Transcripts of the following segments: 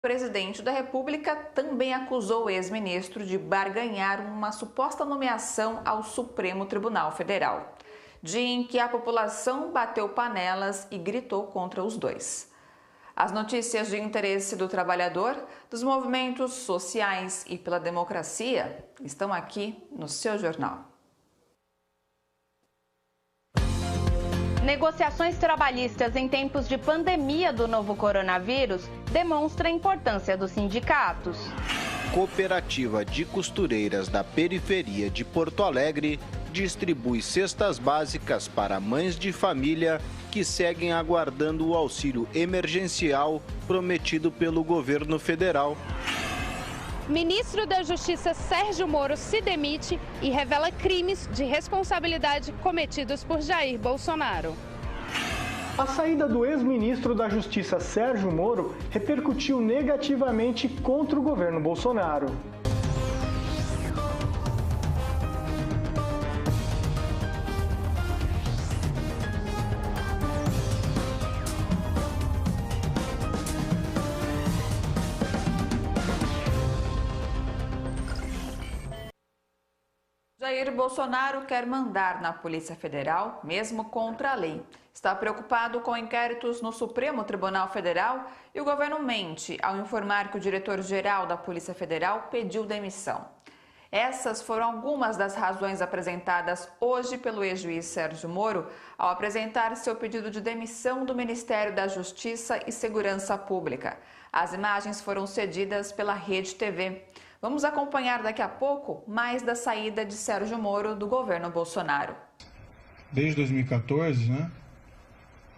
O presidente da República também acusou o ex-ministro de barganhar uma suposta nomeação ao Supremo Tribunal Federal. Dia em que a população bateu panelas e gritou contra os dois. As notícias de interesse do trabalhador, dos movimentos sociais e pela democracia estão aqui no seu jornal. Negociações trabalhistas em tempos de pandemia do novo coronavírus demonstra a importância dos sindicatos. Cooperativa de Costureiras da Periferia de Porto Alegre distribui cestas básicas para mães de família que seguem aguardando o auxílio emergencial prometido pelo governo federal. Ministro da Justiça Sérgio Moro se demite e revela crimes de responsabilidade cometidos por Jair Bolsonaro. A saída do ex-ministro da Justiça Sérgio Moro repercutiu negativamente contra o governo Bolsonaro. Jair Bolsonaro quer mandar na Polícia Federal, mesmo contra a lei. Está preocupado com inquéritos no Supremo Tribunal Federal e o governo mente ao informar que o diretor-geral da Polícia Federal pediu demissão. Essas foram algumas das razões apresentadas hoje pelo ex-juiz Sérgio Moro ao apresentar seu pedido de demissão do Ministério da Justiça e Segurança Pública. As imagens foram cedidas pela Rede TV. Vamos acompanhar daqui a pouco mais da saída de Sérgio Moro do governo Bolsonaro. Desde 2014,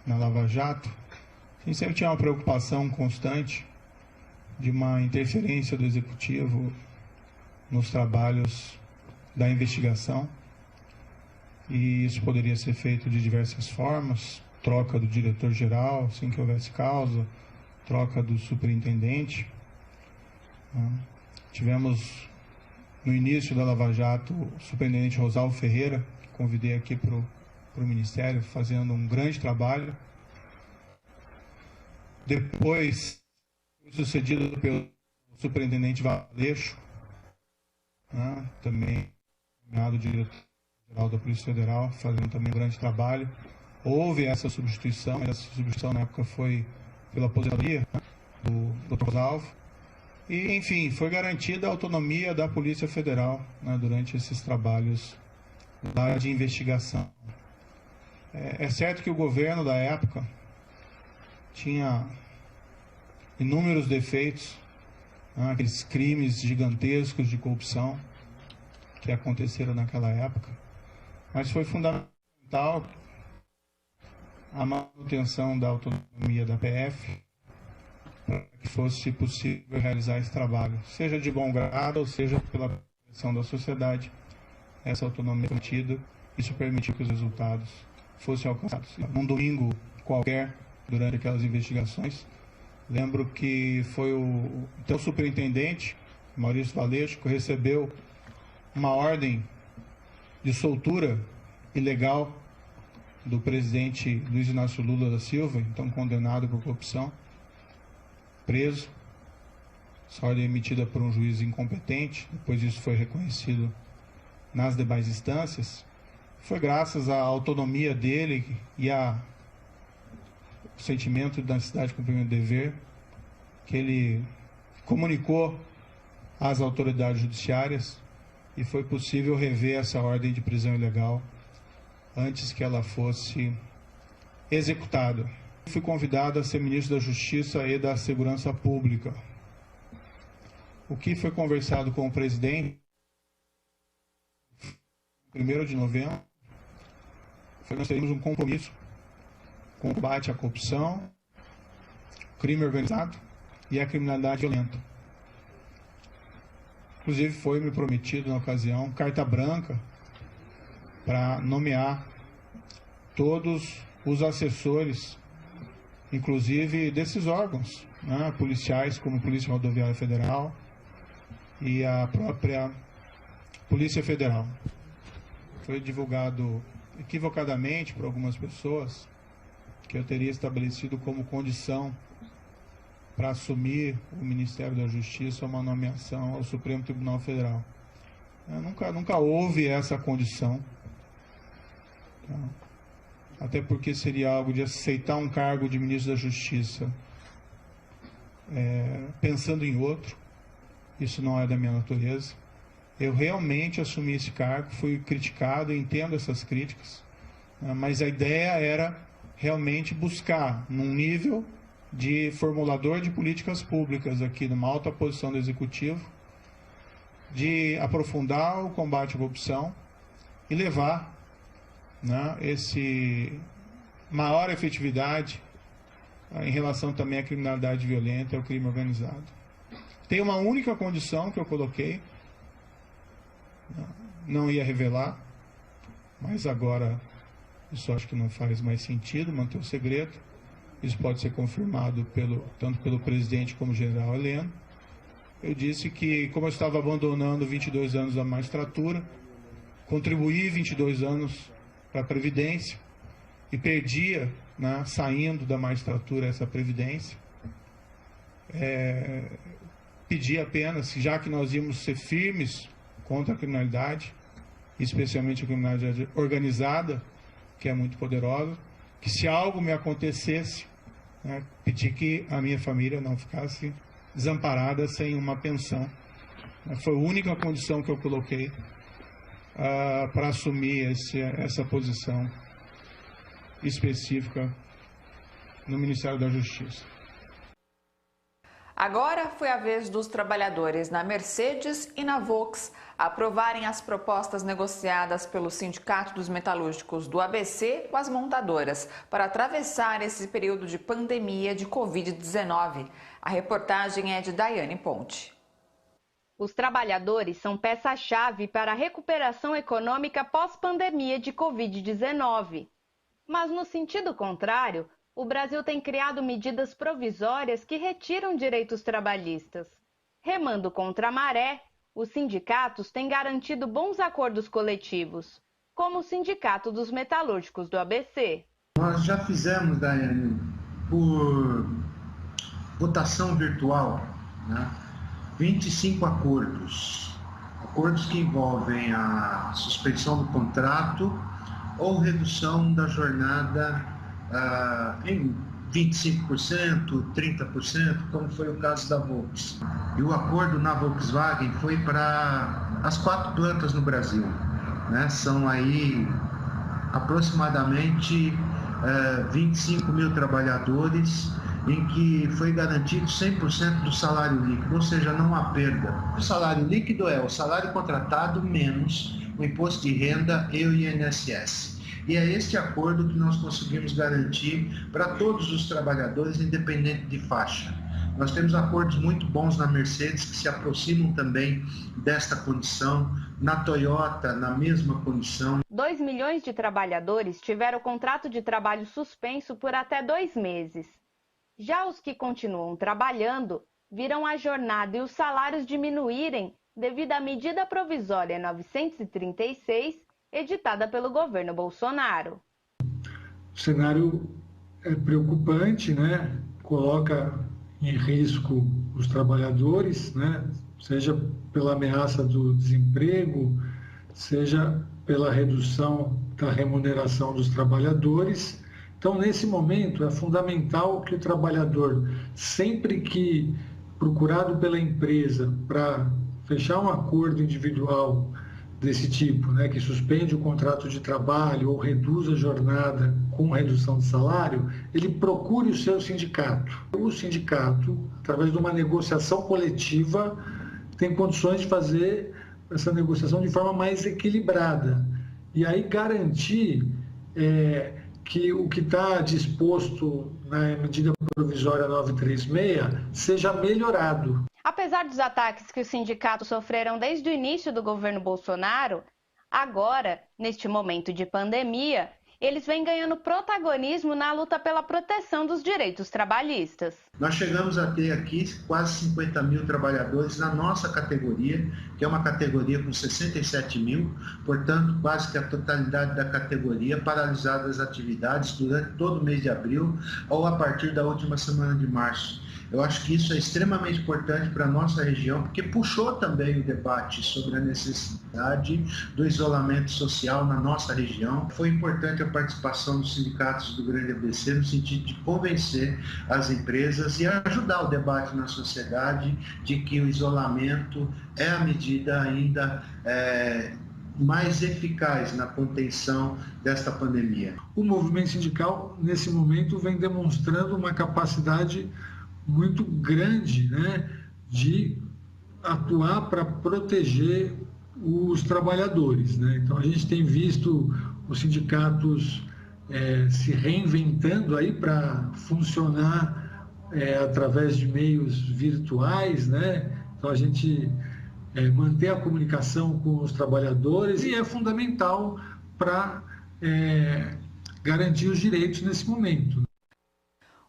na Lava Jato, a gente sempre tinha uma preocupação constante de uma interferência do Executivo nos trabalhos da investigação. E isso poderia ser feito de diversas formas, troca do diretor-geral, sem que houvesse causa, troca do superintendente. Tivemos, no início da Lava Jato, o superintendente Rosalvo Ferreira, que convidei aqui para o Ministério, fazendo um grande trabalho. Depois, sucedido pelo superintendente Valeixo, também nomeado diretor-geral da Polícia Federal, fazendo também um grande trabalho. Houve essa substituição na época foi pela aposentadoria do Dr. Rosalvo. E, enfim, foi garantida a autonomia da Polícia Federal durante esses trabalhos lá de investigação. É certo que o governo da época tinha inúmeros defeitos, aqueles crimes gigantescos de corrupção que aconteceram naquela época, mas foi fundamental a manutenção da autonomia da PF para que fosse possível realizar esse trabalho, seja de bom grado ou seja pela pressão da sociedade. Essa autonomia foi mantida, isso permitiu que os resultados fossem alcançados. Num domingo qualquer, durante aquelas investigações, lembro que foi o então superintendente, Maurício Valeixo, que recebeu uma ordem de soltura ilegal do presidente Luiz Inácio Lula da Silva, então condenado por corrupção, preso. Essa ordem emitida por um juiz incompetente, depois isso foi reconhecido nas demais instâncias. Foi graças à autonomia dele e ao sentimento da necessidade de cumprimento do dever que ele comunicou às autoridades judiciárias e foi possível rever essa ordem de prisão ilegal antes que ela fosse executada. Fui convidado a ser ministro da Justiça e da Segurança Pública. O que foi conversado com o presidente, 1º de novembro, foi que nós teríamos um compromisso com o combate à corrupção, crime organizado e a criminalidade violenta. Inclusive foi me prometido na ocasião carta branca para nomear todos os assessores, inclusive desses órgãos, policiais, como a Polícia Rodoviária Federal e a própria Polícia Federal. Foi divulgado equivocadamente por algumas pessoas que eu teria estabelecido como condição para assumir o Ministério da Justiça uma nomeação ao Supremo Tribunal Federal. Nunca houve essa condição, até porque seria algo de aceitar um cargo de ministro da Justiça pensando em outro. Isso não é da minha natureza. Eu realmente assumi esse cargo, fui criticado, entendo essas críticas, mas a ideia era realmente buscar, num nível de formulador de políticas públicas aqui numa alta posição do Executivo, de aprofundar o combate à corrupção e levar, né, esse maior efetividade em relação também à criminalidade violenta e ao crime organizado. Tem uma única condição que eu coloquei, não ia revelar, mas agora isso acho que não faz mais sentido manter o segredo. Isso pode ser confirmado tanto pelo presidente como general Heleno. Eu disse que, como eu estava abandonando 22 anos da magistratura, contribuí 22 anos para a Previdência e perdia, né, saindo da magistratura, essa Previdência. Pedi apenas, já que nós íamos ser firmes contra a criminalidade, especialmente a criminalidade organizada, que é muito poderosa, que se algo me acontecesse, né, pedi que a minha família não ficasse desamparada sem uma pensão. Foi a única condição que eu coloquei para assumir essa posição específica no Ministério da Justiça. Agora foi a vez dos trabalhadores na Mercedes e na Volks aprovarem as propostas negociadas pelo Sindicato dos Metalúrgicos do ABC com as montadoras para atravessar esse período de pandemia de Covid-19. A reportagem é de Daiane Ponte. Os trabalhadores são peça-chave para a recuperação econômica pós-pandemia de Covid-19. Mas, no sentido contrário, o Brasil tem criado medidas provisórias que retiram direitos trabalhistas. Remando contra a maré, os sindicatos têm garantido bons acordos coletivos, como o Sindicato dos Metalúrgicos do ABC. Nós já fizemos, Daiane, por votação virtual, né, 25 acordos. Acordos que envolvem a suspensão do contrato ou redução da jornada em 25%, 30%, como foi o caso da Volks. E o acordo na Volkswagen foi para as 4 plantas no Brasil, né? São aí aproximadamente 25 mil trabalhadores, em que foi garantido 100% do salário líquido, ou seja, não há perda. O salário líquido é o salário contratado menos o imposto de renda e o INSS. E é este acordo que nós conseguimos garantir para todos os trabalhadores, independente de faixa. Nós temos acordos muito bons na Mercedes, que se aproximam também desta condição, na Toyota, na mesma condição. 2 milhões de trabalhadores tiveram o contrato de trabalho suspenso por até 2 meses. Já os que continuam trabalhando viram a jornada e os salários diminuírem devido à medida provisória 936, editada pelo governo Bolsonaro. O cenário é preocupante, né? Coloca em risco os trabalhadores, né? Seja pela ameaça do desemprego, seja pela redução da remuneração dos trabalhadores. Então, nesse momento, é fundamental que o trabalhador, sempre que procurado pela empresa para fechar um acordo individual desse tipo, né, que suspende o contrato de trabalho ou reduz a jornada com redução de salário, ele procure o seu sindicato. O sindicato, através de uma negociação coletiva, tem condições de fazer essa negociação de forma mais equilibrada. E aí garantir que o que está disposto na medida provisória 936 seja melhorado. Apesar dos ataques que os sindicatos sofreram desde o início do governo Bolsonaro, agora, neste momento de pandemia, eles vêm ganhando protagonismo na luta pela proteção dos direitos trabalhistas. Nós chegamos a ter aqui quase 50 mil trabalhadores na nossa categoria, que é uma categoria com 67 mil, portanto, quase que a totalidade da categoria paralisada as atividades durante todo o mês de abril ou a partir da última semana de março. Eu acho que isso é extremamente importante para a nossa região, porque puxou também o debate sobre a necessidade do isolamento social na nossa região. Foi importante a participação dos sindicatos do Grande ABC no sentido de convencer as empresas e ajudar o debate na sociedade de que o isolamento é a medida ainda mais eficaz na contenção desta pandemia. O movimento sindical, nesse momento, vem demonstrando uma capacidade muito grande, né, de atuar para proteger os trabalhadores, né? Então a gente tem visto os sindicatos se reinventando aí para funcionar através de meios virtuais, né? Então a gente manter a comunicação com os trabalhadores e é fundamental para garantir os direitos nesse momento.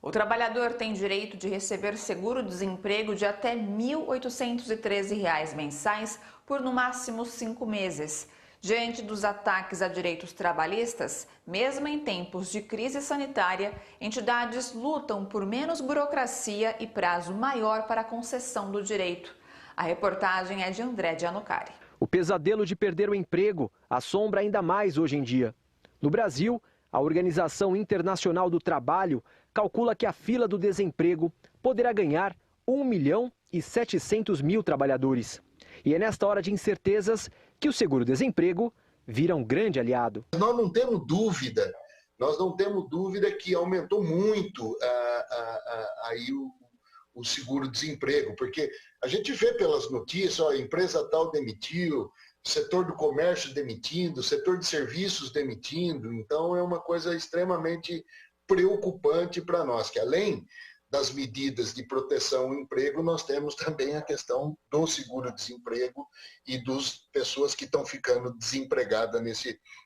O trabalhador tem direito de receber seguro-desemprego de até R$ 1.813 mensais por no máximo 5 meses. Diante dos ataques a direitos trabalhistas, mesmo em tempos de crise sanitária, entidades lutam por menos burocracia e prazo maior para a concessão do direito. A reportagem é de André Giannucari. O pesadelo de perder o emprego assombra ainda mais hoje em dia. No Brasil, a Organização Internacional do Trabalho calcula que a fila do desemprego poderá ganhar 1.700.000 trabalhadores. E é nesta hora de incertezas que o seguro-desemprego vira um grande aliado. Nós não temos dúvida que aumentou muito aí o seguro-desemprego, porque a gente vê pelas notícias, a empresa tal demitiu, setor do comércio demitindo, setor de serviços demitindo, então é uma coisa extremamente preocupante para nós, que além das medidas de proteção ao emprego, nós temos também a questão do seguro-desemprego e das pessoas que estão ficando desempregadas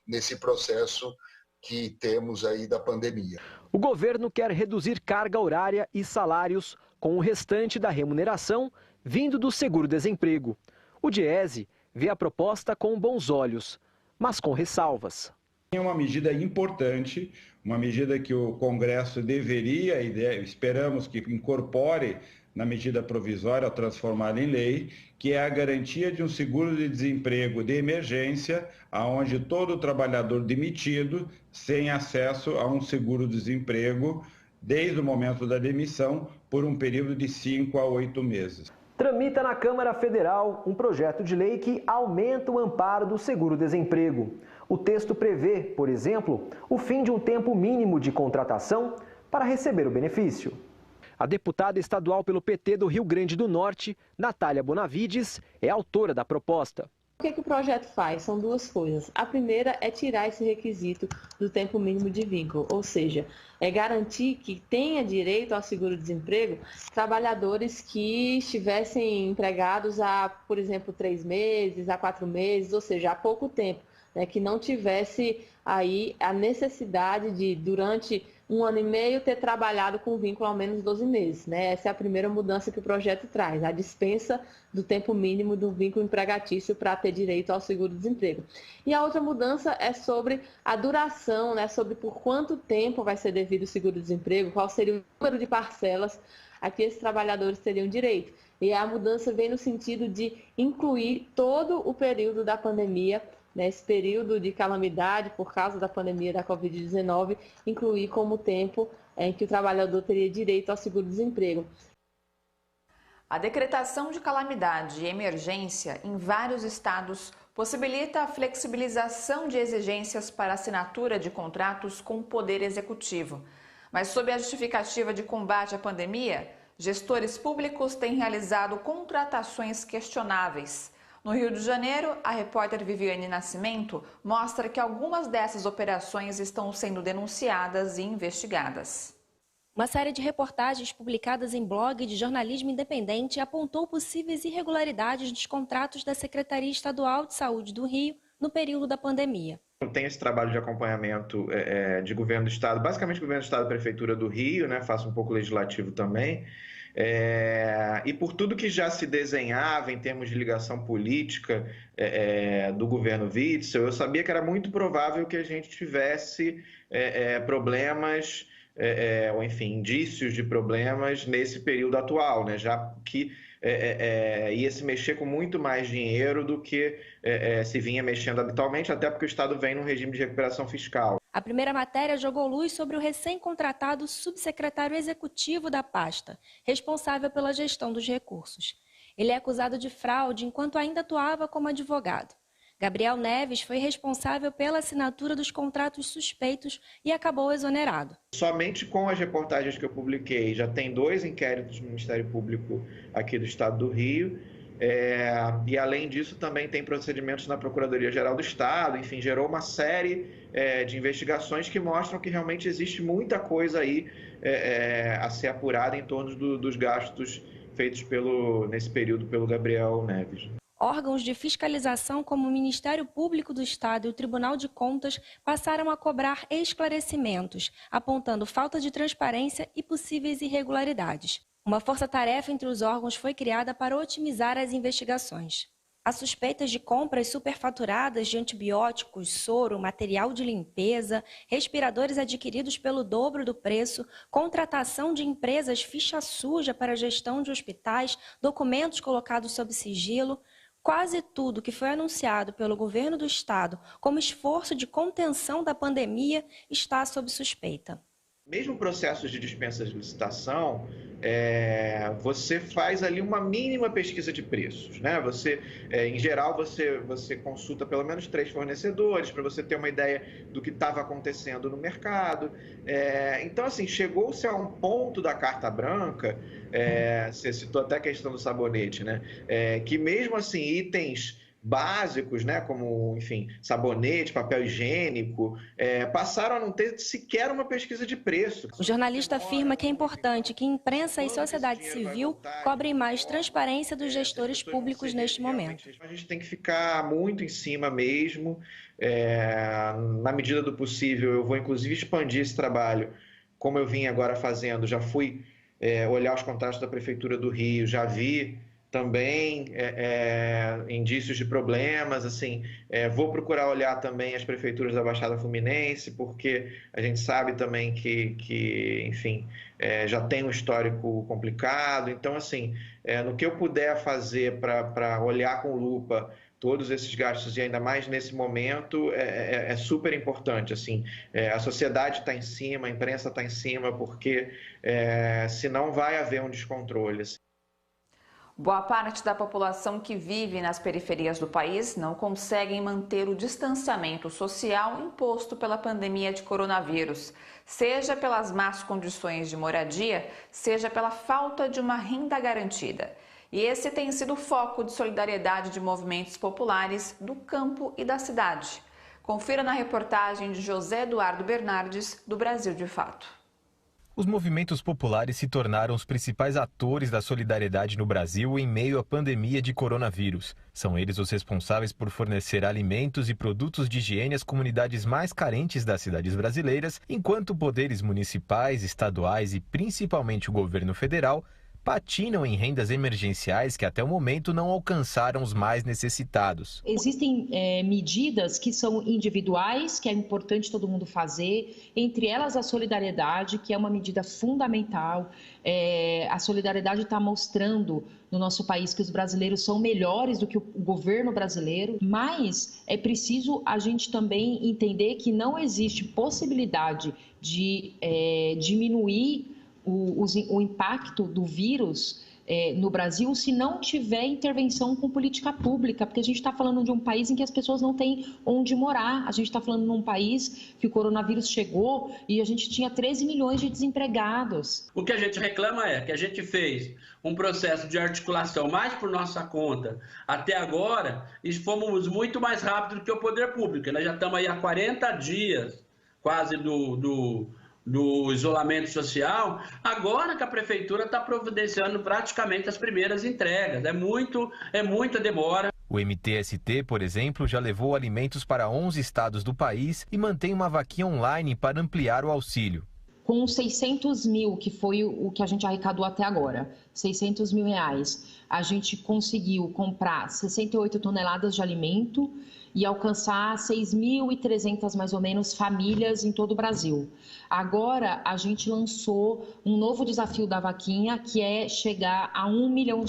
nesse processo que temos aí da pandemia. O governo quer reduzir carga horária e salários com o restante da remuneração vindo do seguro-desemprego. O Diese vê a proposta com bons olhos, mas com ressalvas. É uma medida importante, uma medida que o Congresso deveria, e esperamos que incorpore na medida provisória ao transformá-la em lei, que é a garantia de um seguro de desemprego de emergência, onde todo trabalhador demitido tem acesso a um seguro-desemprego desde o momento da demissão por um período de 5 a 8 meses. Tramita na Câmara Federal um projeto de lei que aumenta o amparo do seguro-desemprego. O texto prevê, por exemplo, o fim de um tempo mínimo de contratação para receber o benefício. A deputada estadual pelo PT do Rio Grande do Norte, Natália Bonavides, é autora da proposta. O que o projeto faz? São duas coisas. A primeira é tirar esse requisito do tempo mínimo de vínculo, ou seja, é garantir que tenha direito ao seguro-desemprego trabalhadores que estivessem empregados há, por exemplo, 3 meses, há 4 meses, ou seja, há pouco tempo, né, que não tivesse aí a necessidade de, durante 1 ano e meio, ter trabalhado com vínculo ao menos 12 meses. Né? Essa é a primeira mudança que o projeto traz, a dispensa do tempo mínimo do vínculo empregatício para ter direito ao seguro-desemprego. E a outra mudança é sobre a duração, né? Sobre por quanto tempo vai ser devido o seguro-desemprego, qual seria o número de parcelas a que esses trabalhadores teriam direito. E a mudança vem no sentido de incluir todo o período da pandemia, nesse período de calamidade por causa da pandemia da Covid-19, incluir como tempo em que o trabalhador teria direito ao seguro-desemprego. A decretação de calamidade e emergência em vários estados possibilita a flexibilização de exigências para assinatura de contratos com o Poder Executivo. Mas, sob a justificativa de combate à pandemia, gestores públicos têm realizado contratações questionáveis. No Rio de Janeiro, a repórter Viviane Nascimento mostra que algumas dessas operações estão sendo denunciadas e investigadas. Uma série de reportagens publicadas em blog de jornalismo independente apontou possíveis irregularidades dos contratos da Secretaria Estadual de Saúde do Rio no período da pandemia. Tem esse trabalho de acompanhamento de governo do Estado, basicamente governo do Estado e Prefeitura do Rio, né? Faço um pouco legislativo também. E por tudo que já se desenhava em termos de ligação política do governo Witzel, eu sabia que era muito provável que a gente tivesse problemas, ou enfim, indícios de problemas nesse período atual, né? Já que ia se mexer com muito mais dinheiro do que se vinha mexendo habitualmente, até porque o Estado vem num regime de recuperação fiscal. A primeira matéria jogou luz sobre o recém-contratado subsecretário executivo da pasta, responsável pela gestão dos recursos. Ele é acusado de fraude enquanto ainda atuava como advogado. Gabriel Neves foi responsável pela assinatura dos contratos suspeitos e acabou exonerado. Somente com as reportagens que eu publiquei, já tem 2 inquéritos no Ministério Público aqui do Estado do Rio. E além disso também tem procedimentos na Procuradoria-Geral do Estado, enfim, gerou uma série de investigações que mostram que realmente existe muita coisa aí a ser apurada em torno dos gastos feitos nesse período pelo Gabriel Neves. Órgãos de fiscalização como o Ministério Público do Estado e o Tribunal de Contas passaram a cobrar esclarecimentos, apontando falta de transparência e possíveis irregularidades. Uma força-tarefa entre os órgãos foi criada para otimizar as investigações. Há suspeitas de compras superfaturadas de antibióticos, soro, material de limpeza, respiradores adquiridos pelo dobro do preço, contratação de empresas ficha suja para a gestão de hospitais, documentos colocados sob sigilo. Quase tudo que foi anunciado pelo governo do Estado como esforço de contenção da pandemia está sob suspeita. Mesmo processos de dispensa de licitação, você faz ali uma mínima pesquisa de preços, né? Em geral, você consulta pelo menos 3 fornecedores para você ter uma ideia do que estava acontecendo no mercado. Então, assim, chegou-se a um ponto da carta branca, você citou até a questão do sabonete, né? Que mesmo assim, itens básicos, né, como, enfim, sabonete, papel higiênico, passaram a não ter sequer uma pesquisa de preço. O jornalista afirma que é importante que imprensa e sociedade civil cobrem mais transparência dos gestores públicos neste momento. A gente tem que ficar muito em cima mesmo. Na medida do possível, eu vou inclusive expandir esse trabalho, como eu vim agora fazendo. Já fui olhar os contratos da Prefeitura do Rio, já vi também indícios de problemas, assim, vou procurar olhar também as prefeituras da Baixada Fluminense, porque a gente sabe também que enfim, já tem um histórico complicado. Então, assim, no que eu puder fazer para olhar com lupa todos esses gastos, e ainda mais nesse momento, é super importante. Assim, a sociedade está em cima, a imprensa está em cima, porque senão vai haver um descontrole. Assim. Boa parte da população que vive nas periferias do país não conseguem manter o distanciamento social imposto pela pandemia de coronavírus, seja pelas más condições de moradia, seja pela falta de uma renda garantida. E esse tem sido o foco de solidariedade de movimentos populares do campo e da cidade. Confira na reportagem de José Eduardo Bernardes, do Brasil de Fato. Os movimentos populares se tornaram os principais atores da solidariedade no Brasil em meio à pandemia de coronavírus. São eles os responsáveis por fornecer alimentos e produtos de higiene às comunidades mais carentes das cidades brasileiras, enquanto poderes municipais, estaduais e principalmente o governo federal patinam em rendas emergenciais que até o momento não alcançaram os mais necessitados. Existem medidas que são individuais, que é importante todo mundo fazer, entre elas a solidariedade, que é uma medida fundamental. A solidariedade está mostrando no nosso país que os brasileiros são melhores do que o governo brasileiro, mas é preciso a gente também entender que não existe possibilidade de diminuir o impacto do vírus no Brasil se não tiver intervenção com política pública, porque a gente está falando de um país em que as pessoas não têm onde morar, a gente está falando de um país que o coronavírus chegou e a gente tinha 13 milhões de desempregados. O que a gente reclama é que a gente fez um processo de articulação mais por nossa conta até agora e fomos muito mais rápido do que o poder público. Nós já estamos aí há 40 dias quase do isolamento social, agora que a prefeitura está providenciando praticamente as primeiras entregas. É muita demora. O MTST, por exemplo, já levou alimentos para 11 estados do país e mantém uma vaquinha online para ampliar o auxílio. Com 600 mil, que foi o que a gente arrecadou até agora, 600 mil reais, a gente conseguiu comprar 68 toneladas de alimento e alcançar 6.300 mais ou menos famílias em todo o Brasil. Agora a gente lançou um novo desafio da vaquinha, que é chegar a R$1 milhão.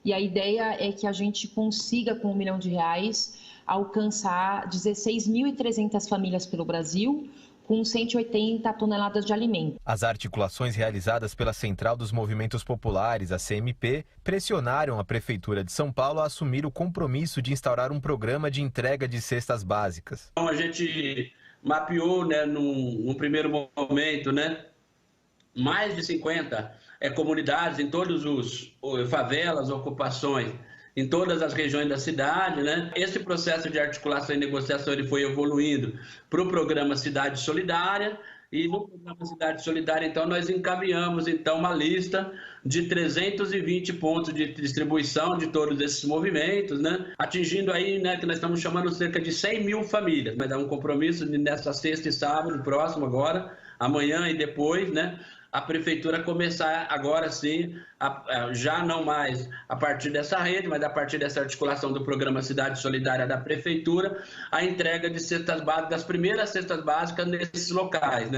E a ideia é que a gente consiga, com R$1 milhão, alcançar 16.300 famílias pelo Brasil, com 180 toneladas de alimento. As articulações realizadas pela Central dos Movimentos Populares, a CMP, pressionaram a Prefeitura de São Paulo a assumir o compromisso de instaurar um programa de entrega de cestas básicas. Então, a gente mapeou, num primeiro momento, mais de 50 comunidades em todos os favelas, ocupações, em todas as regiões da cidade, Esse processo de articulação e negociação ele foi evoluindo para o programa Cidade Solidária, e no programa Cidade Solidária, então, nós encaminhamos uma lista de 320 pontos de distribuição de todos esses movimentos, atingindo aí, que nós estamos chamando cerca de 100 mil famílias, mas é um compromisso de nessa sexta e sábado, próximo agora, amanhã e depois, a Prefeitura começar agora sim, já não mais a partir dessa rede, mas a partir dessa articulação do programa Cidade Solidária da Prefeitura, a entrega de cestas básicas, das primeiras cestas básicas nesses locais,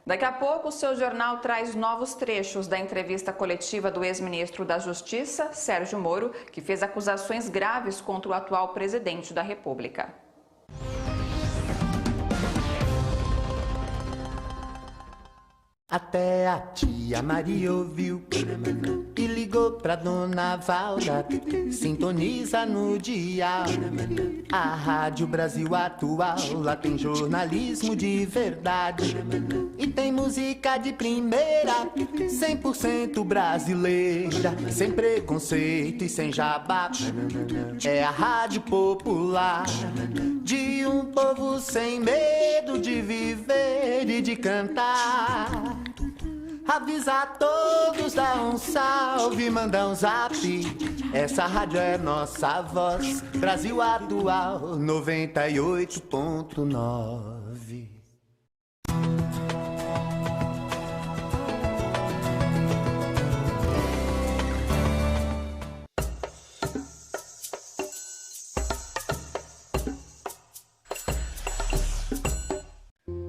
Daqui a pouco, o seu jornal traz novos trechos da entrevista coletiva do ex-ministro da Justiça, Sérgio Moro, que fez acusações graves contra o atual presidente da República. Até a tia Maria ouviu e ligou pra dona Valda. Sintoniza no dial a Rádio Brasil Atual. Lá tem jornalismo de verdade e tem música de primeira, 100% brasileira, sem preconceito e sem jabá. É a Rádio Popular de um povo sem medo de viver e de cantar. Avisa a todos, dá um salve, manda um zap. Essa rádio é nossa voz, Brasil Atual 98.9.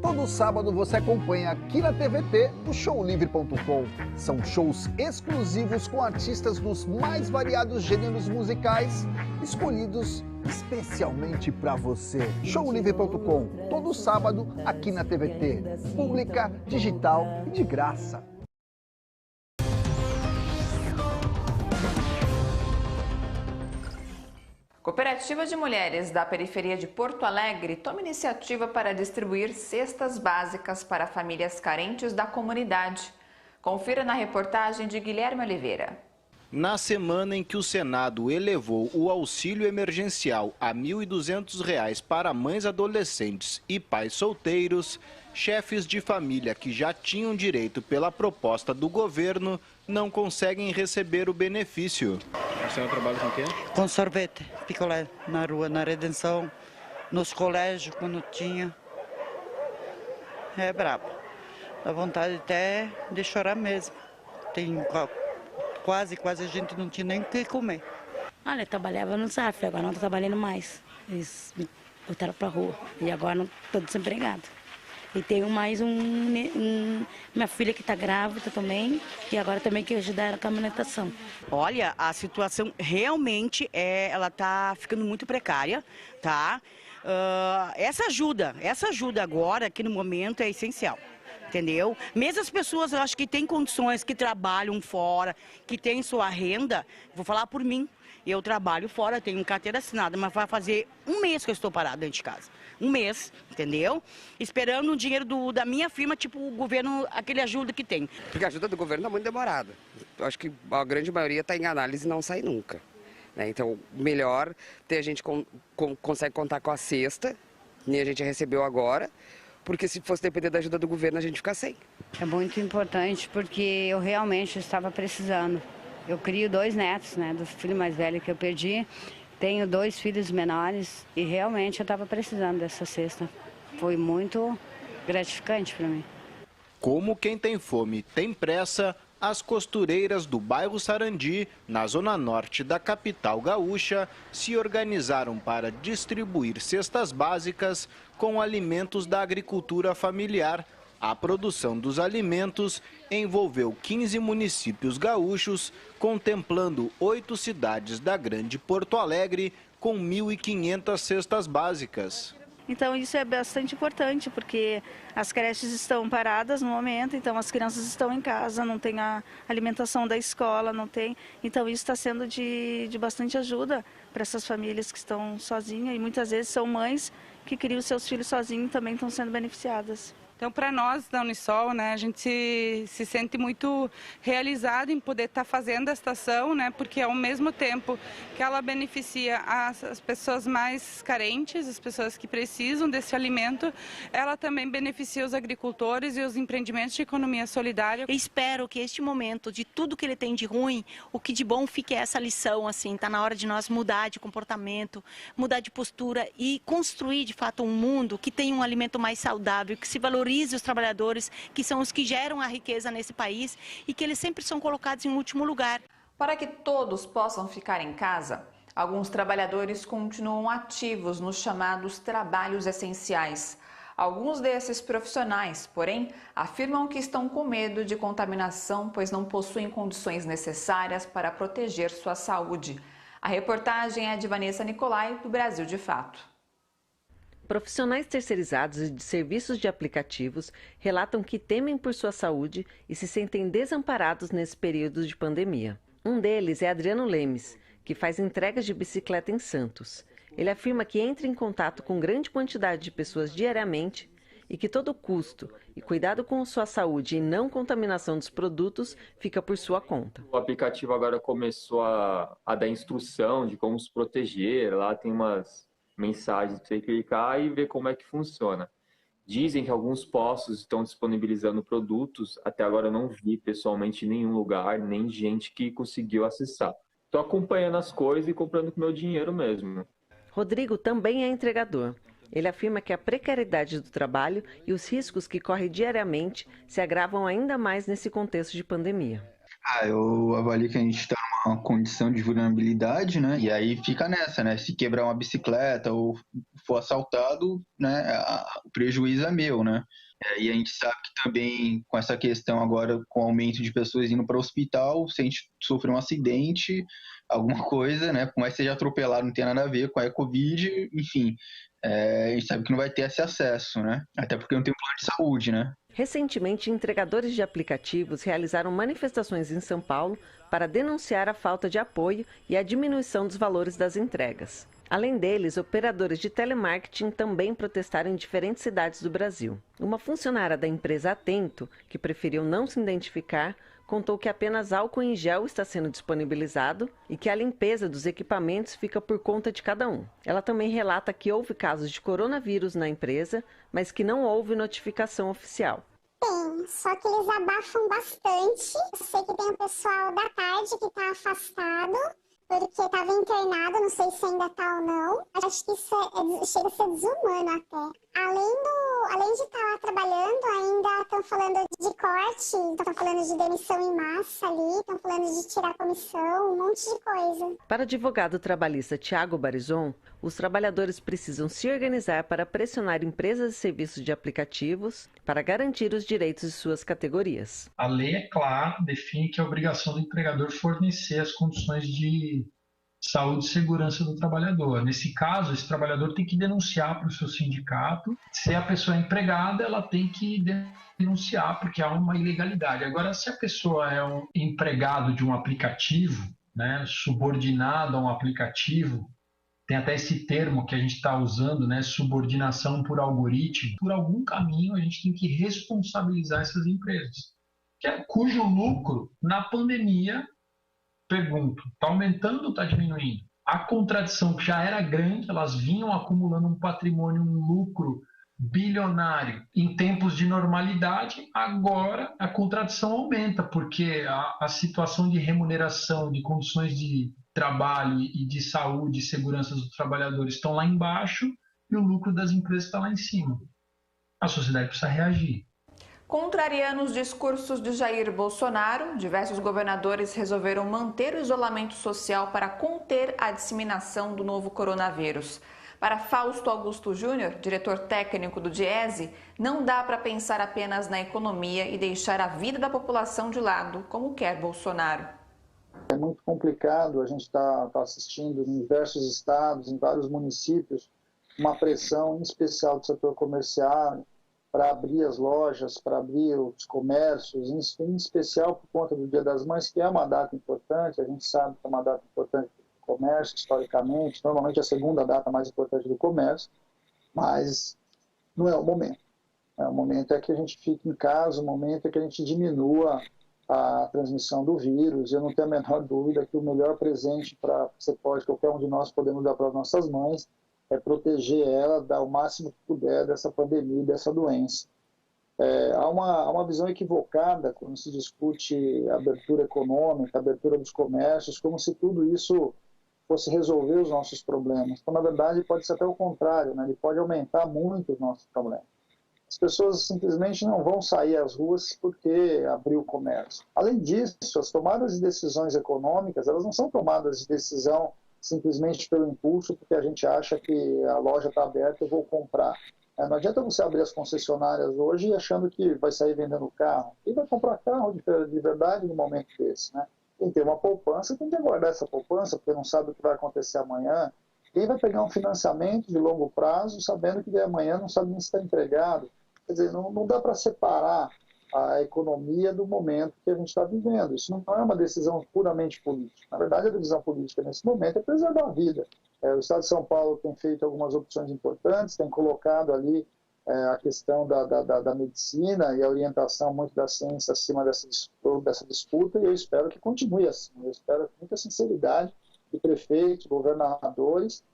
Todo sábado você acompanha aqui na TVT o showlivre.com. São shows exclusivos com artistas dos mais variados gêneros musicais, escolhidos especialmente para você. Showlivre.com, todo sábado aqui na TVT. Pública, digital e de graça. Cooperativa de Mulheres da Periferia de Porto Alegre toma iniciativa para distribuir cestas básicas para famílias carentes da comunidade. Confira na reportagem de Guilherme Oliveira. Na semana em que o Senado elevou o auxílio emergencial a R$ 1.200 para mães adolescentes e pais solteiros, chefes de família que já tinham direito pela proposta do governo não conseguem receber o benefício. A senhora trabalha com o quê? Com sorvete, picolé, na rua, na Redenção, nos colégios, quando tinha. É brabo. Dá vontade até de chorar mesmo. Tem quase a gente não tinha nem o que comer. Olha, eu trabalhava no Zafra, agora não estou trabalhando mais. Eles me botaram para rua e agora não estou desempregado. E tenho mais minha filha que está grávida também, e agora também quer ajudar com a amamentação. Olha, a situação realmente ela está ficando muito precária, tá? Essa ajuda agora, aqui no momento, é essencial. Entendeu? Mesmo as pessoas, eu acho que têm condições, que trabalham fora, que têm sua renda, vou falar por mim, eu trabalho fora, tenho carteira assinada, mas vai fazer um mês que eu estou parada dentro de casa. Um mês, entendeu? Esperando o dinheiro da minha firma, tipo o governo, aquele ajuda que tem. Porque a ajuda do governo é muito demorada. Eu acho que a grande maioria está em análise e não sai nunca. Então, melhor ter a gente consegue contar com a cesta, nem a gente recebeu agora, porque se fosse depender da ajuda do governo, a gente fica sem. É muito importante, porque eu realmente estava precisando. Eu crio 2 netos, né, do filho mais velho que eu perdi. Tenho 2 filhos menores e realmente eu estava precisando dessa cesta. Foi muito gratificante para mim. Como quem tem fome tem pressa, as costureiras do bairro Sarandi, na zona norte da capital gaúcha, se organizaram para distribuir cestas básicas com alimentos da agricultura familiar. A produção dos alimentos envolveu 15 municípios gaúchos, contemplando 8 cidades da Grande Porto Alegre, com 1.500 cestas básicas. Então isso é bastante importante, porque as creches estão paradas no momento, então as crianças estão em casa, não tem a alimentação da escola, não tem. Então isso está sendo de bastante ajuda para essas famílias que estão sozinhas e muitas vezes são mães que criam seus filhos sozinhos e também estão sendo beneficiadas. Então, para nós da Unisol, né, a gente se sente muito realizado em poder estar fazendo esta ação, né, porque ao mesmo tempo que ela beneficia as pessoas mais carentes, as pessoas que precisam desse alimento, ela também beneficia os agricultores e os empreendimentos de economia solidária. Eu espero que este momento, de tudo que ele tem de ruim, o que de bom fique essa lição, assim, tá na hora de nós mudar de comportamento, mudar de postura e construir, de fato, um mundo que tenha um alimento mais saudável, que se valorize os trabalhadores, que são os que geram a riqueza nesse país e que eles sempre são colocados em último lugar. Para que todos possam ficar em casa, alguns trabalhadores continuam ativos nos chamados trabalhos essenciais. Alguns desses profissionais, porém, afirmam que estão com medo de contaminação, pois não possuem condições necessárias para proteger sua saúde. A reportagem é de Vanessa Nicolai, do Brasil de Fato. Profissionais terceirizados e de serviços de aplicativos relatam que temem por sua saúde e se sentem desamparados nesse período de pandemia. Um deles é Adriano Lemes, que faz entregas de bicicleta em Santos. Ele afirma que entra em contato com grande quantidade de pessoas diariamente e que todo custo e cuidado com sua saúde e não contaminação dos produtos fica por sua conta. O aplicativo agora começou a dar instrução de como se proteger. Lá tem umas mensagens para você clicar e ver como é que funciona. Dizem que alguns postos estão disponibilizando produtos, até agora eu não vi pessoalmente em nenhum lugar, nem gente que conseguiu acessar. Estou acompanhando as coisas e comprando com meu dinheiro mesmo. Rodrigo também é entregador. Ele afirma que a precariedade do trabalho e os riscos que corre diariamente se agravam ainda mais nesse contexto de pandemia. Eu avalio que a gente está numa condição de vulnerabilidade, né? E aí fica nessa, né? Se quebrar uma bicicleta ou for assaltado, né? O prejuízo é meu, né? E a gente sabe que também com essa questão agora, com o aumento de pessoas indo para o hospital, se a gente sofrer um acidente, alguma coisa, né? Por mais que seja atropelado, não tem nada a ver com a Covid, enfim, a gente sabe que não vai ter esse acesso, né? Até porque não tem um plano de saúde, né? Recentemente, entregadores de aplicativos realizaram manifestações em São Paulo para denunciar a falta de apoio e a diminuição dos valores das entregas. Além deles, operadores de telemarketing também protestaram em diferentes cidades do Brasil. Uma funcionária da empresa Atento, que preferiu não se identificar, contou que apenas álcool em gel está sendo disponibilizado e que a limpeza dos equipamentos fica por conta de cada um. Ela também relata que houve casos de coronavírus na empresa, mas que não houve notificação oficial. Tem, só que eles abafam bastante. Eu sei que tem o pessoal da tarde que está afastado, porque estava internado, não sei se ainda está ou não. Acho que isso chega a ser desumano até. Além de estar lá trabalhando, ainda estão falando de corte, estão falando de demissão em massa ali, estão falando de tirar comissão, um monte de coisa. Para o advogado trabalhista Tiago Barizon, os trabalhadores precisam se organizar para pressionar empresas e serviços de aplicativos para garantir os direitos de suas categorias. A lei, é claro, define que é a obrigação do empregador fornecer as condições de saúde e segurança do trabalhador. Nesse caso, esse trabalhador tem que denunciar para o seu sindicato. Se a pessoa é empregada, ela tem que denunciar, porque há uma ilegalidade. Agora, se a pessoa é um empregado de um aplicativo, né, subordinado a um aplicativo, tem até esse termo que a gente está usando, né, subordinação por algoritmo. Por algum caminho, a gente tem que responsabilizar essas empresas, cujo lucro, na pandemia, pergunto, está aumentando ou está diminuindo? A contradição que já era grande, elas vinham acumulando um patrimônio, um lucro bilionário em tempos de normalidade, agora a contradição aumenta, porque a situação de remuneração, de condições de trabalho e de saúde e segurança dos trabalhadores estão lá embaixo e o lucro das empresas está lá em cima. A sociedade precisa reagir. Contrariando os discursos de Jair Bolsonaro, diversos governadores resolveram manter o isolamento social para conter a disseminação do novo coronavírus. Para Fausto Augusto Júnior, diretor técnico do Diese, não dá para pensar apenas na economia e deixar a vida da população de lado, como quer Bolsonaro. É muito complicado, a gente está assistindo em diversos estados, em vários municípios, uma pressão em especial do setor comercial para abrir as lojas, para abrir os comércios, em especial por conta do Dia das Mães, que é uma data importante, a gente sabe que é uma data importante do comércio, historicamente, normalmente é a segunda data mais importante do comércio, mas não é o momento. O momento é que a gente fique em casa, o momento é que a gente diminua a transmissão do vírus. Eu não tenho a menor dúvida que o melhor presente qualquer um de nós podemos dar para as nossas mães, é proteger ela, dar o máximo que puder dessa pandemia, dessa doença. Há uma visão equivocada quando se discute abertura econômica, abertura dos comércios, como se tudo isso fosse resolver os nossos problemas. Então, na verdade, pode ser até o contrário, né? Ele pode aumentar muito os nossos problemas. As pessoas simplesmente não vão sair às ruas porque abriu o comércio. Além disso, as tomadas de decisões econômicas, elas não são tomadas de decisão simplesmente pelo impulso, porque a gente acha que a loja está aberta, eu vou comprar. Não adianta você abrir as concessionárias hoje achando que vai sair vendendo carro. Quem vai comprar carro de verdade no momento desse, né? Quem tem uma poupança tem que guardar essa poupança, porque não sabe o que vai acontecer amanhã. Quem vai pegar um financiamento de longo prazo, sabendo que amanhã não sabe nem se está empregado. Quer dizer, não dá para separar a economia do momento que a gente está vivendo. Isso não é uma decisão puramente política. Na verdade, a decisão política nesse momento é preservar a vida. O Estado de São Paulo tem feito algumas opções importantes, tem colocado ali a questão da medicina e a orientação muito da ciência acima dessa disputa, e eu espero que continue assim. Eu espero com muita sinceridade que prefeitos, governadores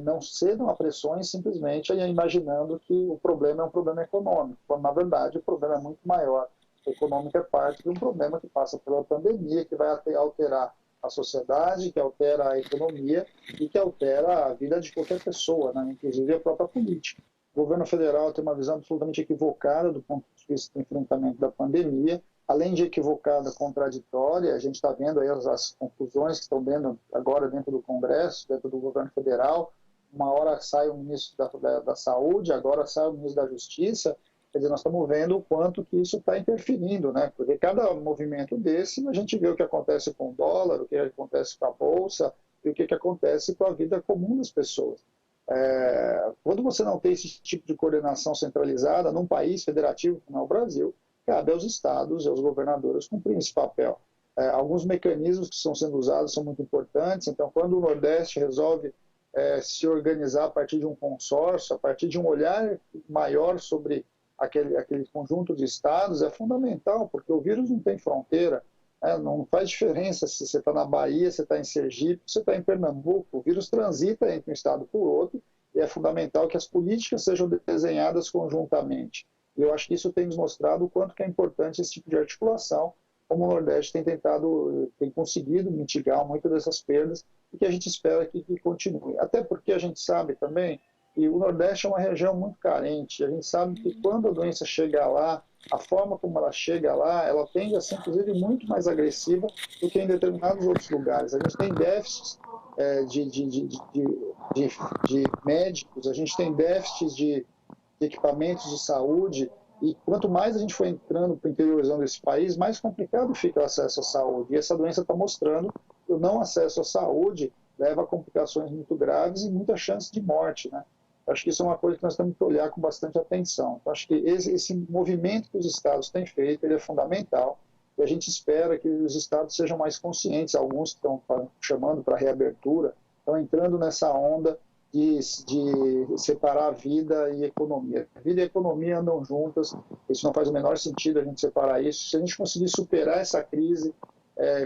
não cedam a pressões simplesmente imaginando que o problema é um problema econômico, quando na verdade o problema é muito maior. O econômico é parte de um problema que passa pela pandemia, que vai alterar a sociedade, que altera a economia e que altera a vida de qualquer pessoa, né? Inclusive a própria política. O governo federal tem uma visão absolutamente equivocada do ponto de vista do enfrentamento da pandemia. Além de equivocada, contraditória, a gente está vendo aí as confusões que estão vendo agora dentro do Congresso, dentro do governo federal. Uma hora sai o ministro da Saúde, agora sai o ministro da Justiça. Quer dizer, nós estamos vendo o quanto que isso está interferindo, né? Porque cada movimento desse, a gente vê o que acontece com o dólar, o que acontece com a Bolsa e o que acontece com a vida comum das pessoas. Quando você não tem esse tipo de coordenação centralizada num país federativo como é o Brasil, cabe aos estados e aos governadores cumprir esse papel. Alguns mecanismos que estão sendo usados são muito importantes, então quando o Nordeste resolve se organizar a partir de um consórcio, a partir de um olhar maior sobre aquele conjunto de estados, é fundamental, porque o vírus não tem fronteira, não faz diferença se você está na Bahia, se está em Sergipe, se está em Pernambuco, o vírus transita entre um estado por outro, e é fundamental que as políticas sejam desenhadas conjuntamente. E eu acho que isso tem nos mostrado o quanto que é importante esse tipo de articulação, como o Nordeste tem conseguido mitigar muitas dessas perdas e que a gente espera que continue. Até porque a gente sabe também que o Nordeste é uma região muito carente. A gente sabe que quando a doença chega lá, a forma como ela chega lá, ela tende a ser, inclusive, muito mais agressiva do que em determinados outros lugares. A gente tem déficits de médicos, a gente tem déficits de equipamentos de saúde, e quanto mais a gente for entrando para o interiorzão desse país, mais complicado fica o acesso à saúde. E essa doença está mostrando que o não acesso à saúde leva a complicações muito graves e muita chance de morte, né? Acho que isso é uma coisa que nós temos que olhar com bastante atenção. Então, acho que esse movimento que os estados têm feito, ele é fundamental, e a gente espera que os estados sejam mais conscientes. Alguns estão chamando para reabertura, estão entrando nessa onda de separar vida e economia. A vida e a economia andam juntas, isso não faz o menor sentido a gente separar isso. Se a gente conseguir superar essa crise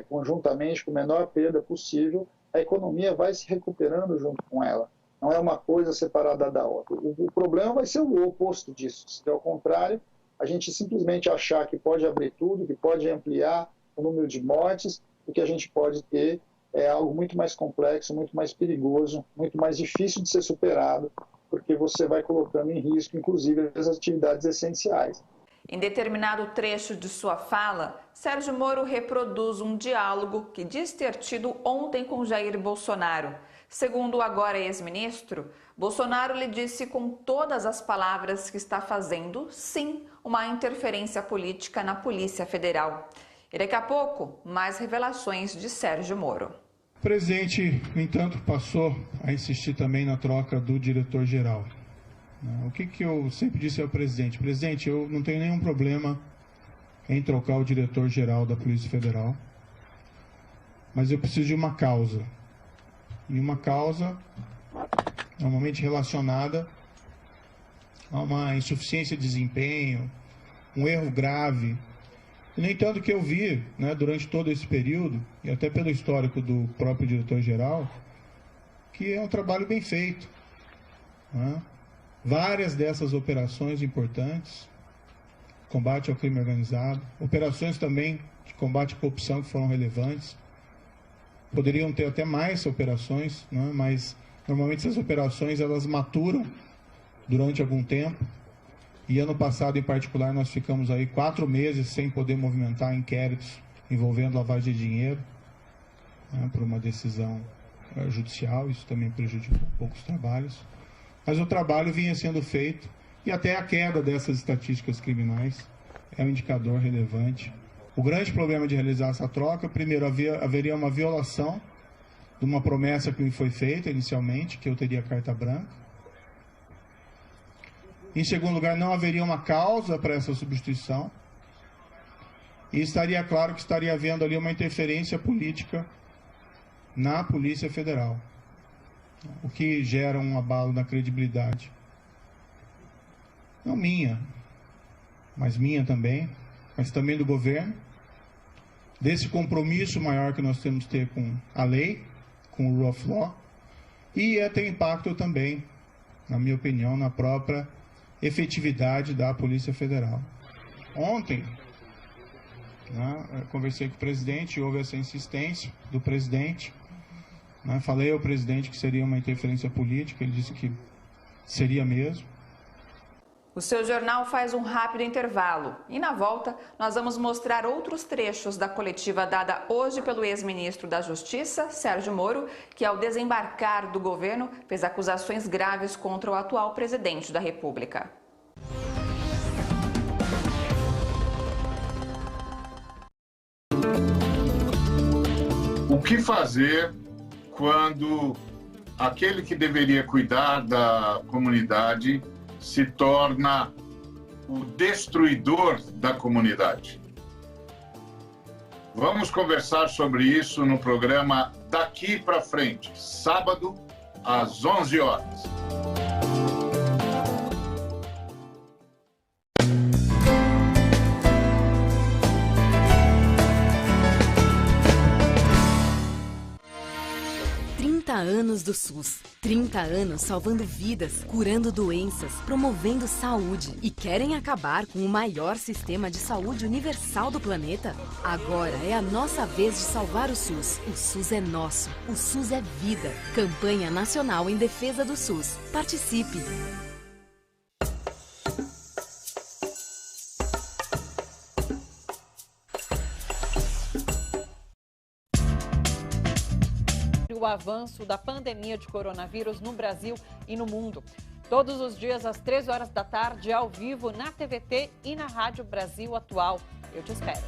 conjuntamente, com a menor perda possível, a economia vai se recuperando junto com ela. Não é uma coisa separada da outra. O problema vai ser o oposto disso. Se ao contrário, a gente simplesmente achar que pode abrir tudo, que pode ampliar o número de mortes, o que a gente pode ter é algo muito mais complexo, muito mais perigoso, muito mais difícil de ser superado, porque você vai colocando em risco, inclusive, as atividades essenciais. Em determinado trecho de sua fala, Sérgio Moro reproduz um diálogo que diz ter tido ontem com Jair Bolsonaro. Segundo o agora ex-ministro, Bolsonaro lhe disse com todas as palavras que está fazendo, sim, uma interferência política na Polícia Federal. E daqui a pouco, mais revelações de Sérgio Moro. O presidente, no entanto, passou a insistir também na troca do diretor-geral. O que eu sempre disse ao presidente? Presidente, eu não tenho nenhum problema em trocar o diretor-geral da Polícia Federal, mas eu preciso de uma causa. E uma causa normalmente relacionada a uma insuficiência de desempenho, um erro grave. No entanto, o que eu vi, durante todo esse período, e até pelo histórico do próprio diretor-geral, que é um trabalho bem feito. Várias dessas operações importantes, combate ao crime organizado, operações também de combate à corrupção que foram relevantes, poderiam ter até mais operações, mas normalmente essas operações elas maturam durante algum tempo. E ano passado, em particular, nós ficamos aí 4 meses sem poder movimentar inquéritos envolvendo lavagem de dinheiro, por uma decisão judicial. Isso também prejudicou um pouco os trabalhos. Mas o trabalho vinha sendo feito e até a queda dessas estatísticas criminais é um indicador relevante. O grande problema de realizar essa troca, primeiro, haveria uma violação de uma promessa que me foi feita inicialmente, que eu teria carta branca. Em segundo lugar, não haveria uma causa para essa substituição. E estaria claro que estaria havendo ali uma interferência política na Polícia Federal, o que gera um abalo na credibilidade. Não minha, mas minha também, mas também do governo, desse compromisso maior que nós temos que ter com a lei, com o rule of law, e tem impacto também, na minha opinião, na própria efetividade da Polícia Federal. Ontem, eu conversei com o presidente, houve essa insistência do presidente, falei ao presidente que seria uma interferência política, ele disse que seria mesmo. O seu jornal faz um rápido intervalo e na volta nós vamos mostrar outros trechos da coletiva dada hoje pelo ex-ministro da Justiça, Sérgio Moro, que ao desembarcar do governo fez acusações graves contra o atual presidente da República. O que fazer quando aquele que deveria cuidar da comunidade se torna o destruidor da comunidade? Vamos conversar sobre isso no programa Daqui para Frente, sábado, às 11 horas. Anos do SUS. 30 anos salvando vidas, curando doenças, promovendo saúde. E querem acabar com o maior sistema de saúde universal do planeta? Agora é a nossa vez de salvar o SUS. O SUS é nosso. O SUS é vida. Campanha Nacional em Defesa do SUS. Participe! O avanço da pandemia de coronavírus no Brasil e no mundo. Todos os dias às 13 horas da tarde, ao vivo, na TVT e na Rádio Brasil Atual. Eu te espero.